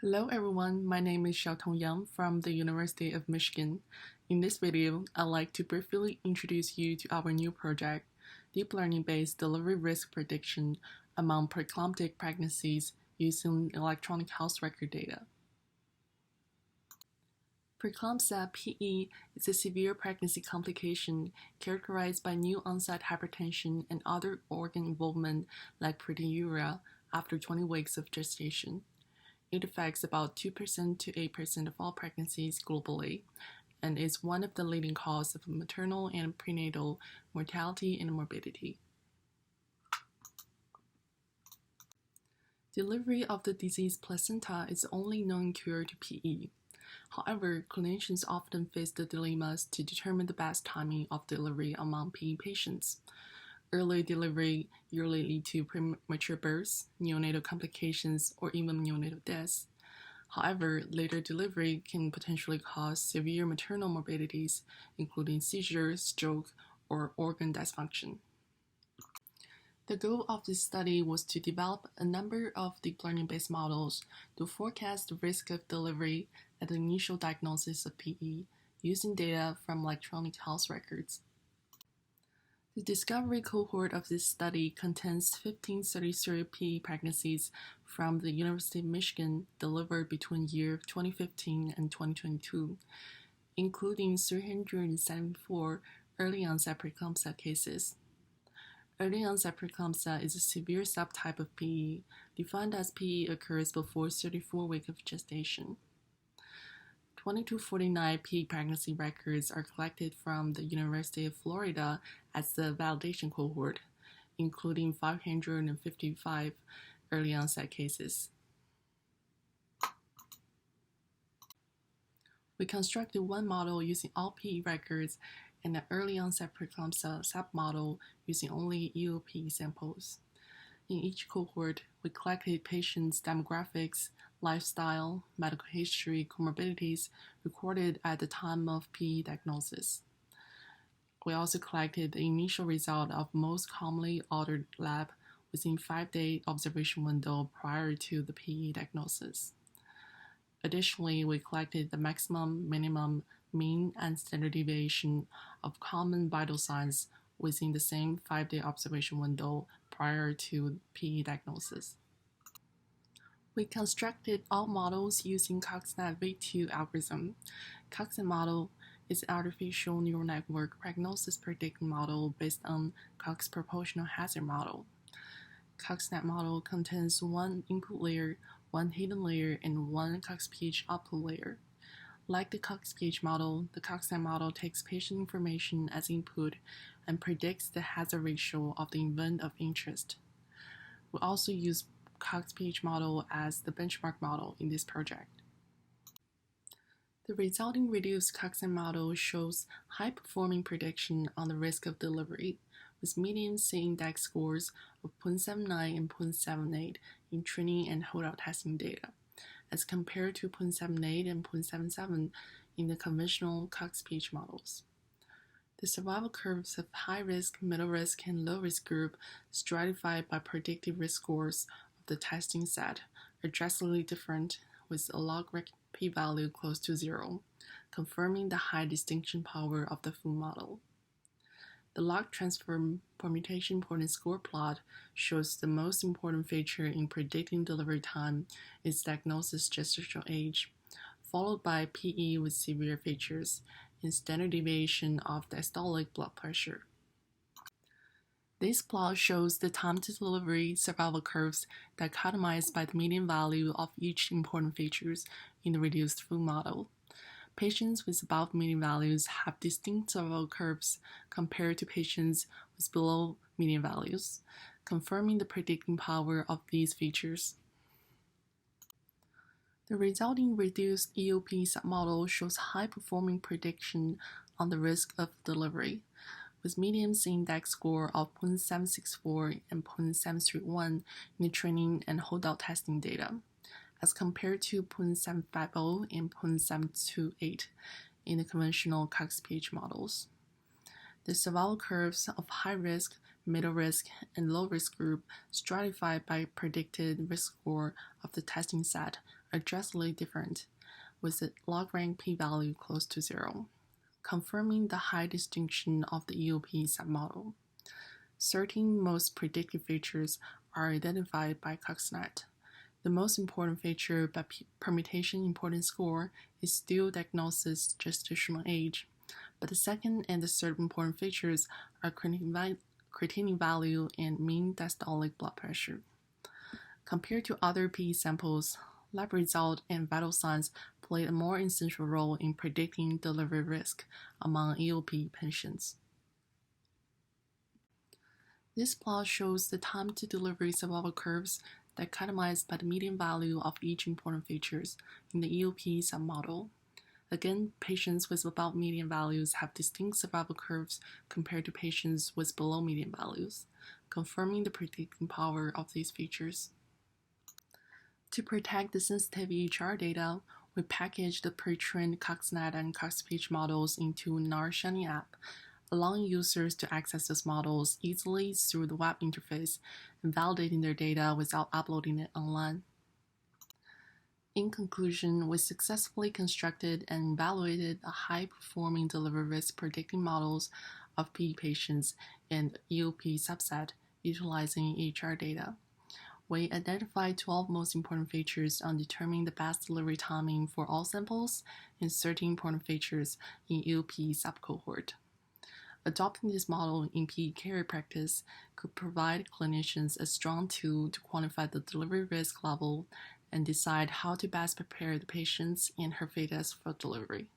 Hello everyone, my name is Xiaotong Yang from the University of Michigan. In this video, I'd like to briefly introduce you to our new project, Deep Learning-Based Delivery Risk Prediction among Preeclamptic Pregnancies using electronic health record data. Preeclampsia (PE) is a severe pregnancy complication characterized by new onset hypertension and other organ involvement like proteinuria after 20 weeks of gestation. It affects about 2% to 8% of all pregnancies globally and is one of the leading causes of maternal and prenatal mortality and morbidity. Delivery of the diseased placenta is the only known cure to PE. However, clinicians often face the dilemmas to determine the best timing of delivery among PE patients. Early delivery usually leads to premature births, neonatal complications, or even neonatal deaths. However, later delivery can potentially cause severe maternal morbidities, including seizures, stroke, or organ dysfunction. The goal of this study was to develop a number of deep learning-based models to forecast the risk of delivery at the initial diagnosis of PE using data from electronic health records. The discovery cohort of this study contains 1533 PE pregnancies from the University of Michigan delivered between year 2015 and 2022, including 374 early onset preeclampsia cases. Early onset preeclampsia is a severe subtype of PE, defined as PE occurs before 34 weeks of gestation. 2249 PE pregnancy records are collected from the University of Florida as the validation cohort, including 555 early onset cases. We constructed one model using all PE records and an early onset preeclampsia submodel using only EOPE samples. In each cohort, we collected patients' demographics, lifestyle, medical history, comorbidities recorded at the time of PE diagnosis. We also collected the initial result of most commonly ordered lab within 5-day observation window prior to the PE diagnosis. Additionally, we collected the maximum, minimum, mean, and standard deviation of common vital signs within the same 5-day observation window prior to PE diagnosis. We constructed all models using CoxNet V2 algorithm. CoxNet model is an artificial neural network prognosis predicting model based on Cox proportional hazard model. CoxNet model contains one input layer, one hidden layer, and one CoxPH output layer. Like the CoxPH model, the CoxNet model takes patient information as input and predicts the hazard ratio of the event of interest. We also use CoxPH model as the benchmark model in this project. The resulting reduced CoxNet model shows high-performing prediction on the risk of delivery, with median C-index scores of 0.79 and 0.78 in training and holdout testing data, as compared to 0.78 and 0.77 in the conventional CoxPH models. The survival curves of high-risk, middle-risk, and low-risk group stratified by predictive risk scores of the testing set are drastically different, with a log p-value close to 0, confirming the high distinction power of the full model. The log transform permutation important score plot shows the most important feature in predicting delivery time is diagnosis gestational age, followed by PE with severe features and standard deviation of diastolic blood pressure. This plot shows the time to delivery survival curves dichotomized by the median value of each important features in the reduced full model. Patients with above median values have distinct survival curves compared to patients with below median values, confirming the predicting power of these features. The resulting reduced EOPE submodel shows high-performing prediction on the risk of delivery, with median C-index score of 0.764 and 0.731 in the training and holdout testing data, as compared to 0.750 and 0.728 in the conventional CoxPH models. The survival curves of high-risk, middle-risk, and low-risk group stratified by predicted risk score of the testing set are drastically different, with a log-rank p-value close to 0, confirming the high distinction of the EOPE submodel. Certain most predictive features are identified by CoxNet. The most important feature by permutation importance score is still diagnosis gestational age, but the second and the third important features are creatinine value and mean diastolic blood pressure. Compared to other PE samples, lab results and vital signs play a more essential role in predicting delivery risk among EOPE patients. This plot shows the time to delivery survival curves dichotomized by the median value of each important features in the EOPE submodel. Again, patients with above median values have distinct survival curves compared to patients with below median values, confirming the predicting power of these features. To protect the sensitive EHR data, we packaged the pre-trained CoxNet and CoxPH models into our Shiny app, allowing users to access those models easily through the web interface and validating their data without uploading it online. In conclusion, we successfully constructed and evaluated a high-performing delivery risk predicting models of PE patients and EOP subset utilizing EHR data. We identified 12 most important features on determining the best delivery timing for all samples and 13 important features in EOP subcohort. Adopting this model in PE care practice could provide clinicians a strong tool to quantify the delivery risk level and decide how to best prepare the patients and her fetus for delivery.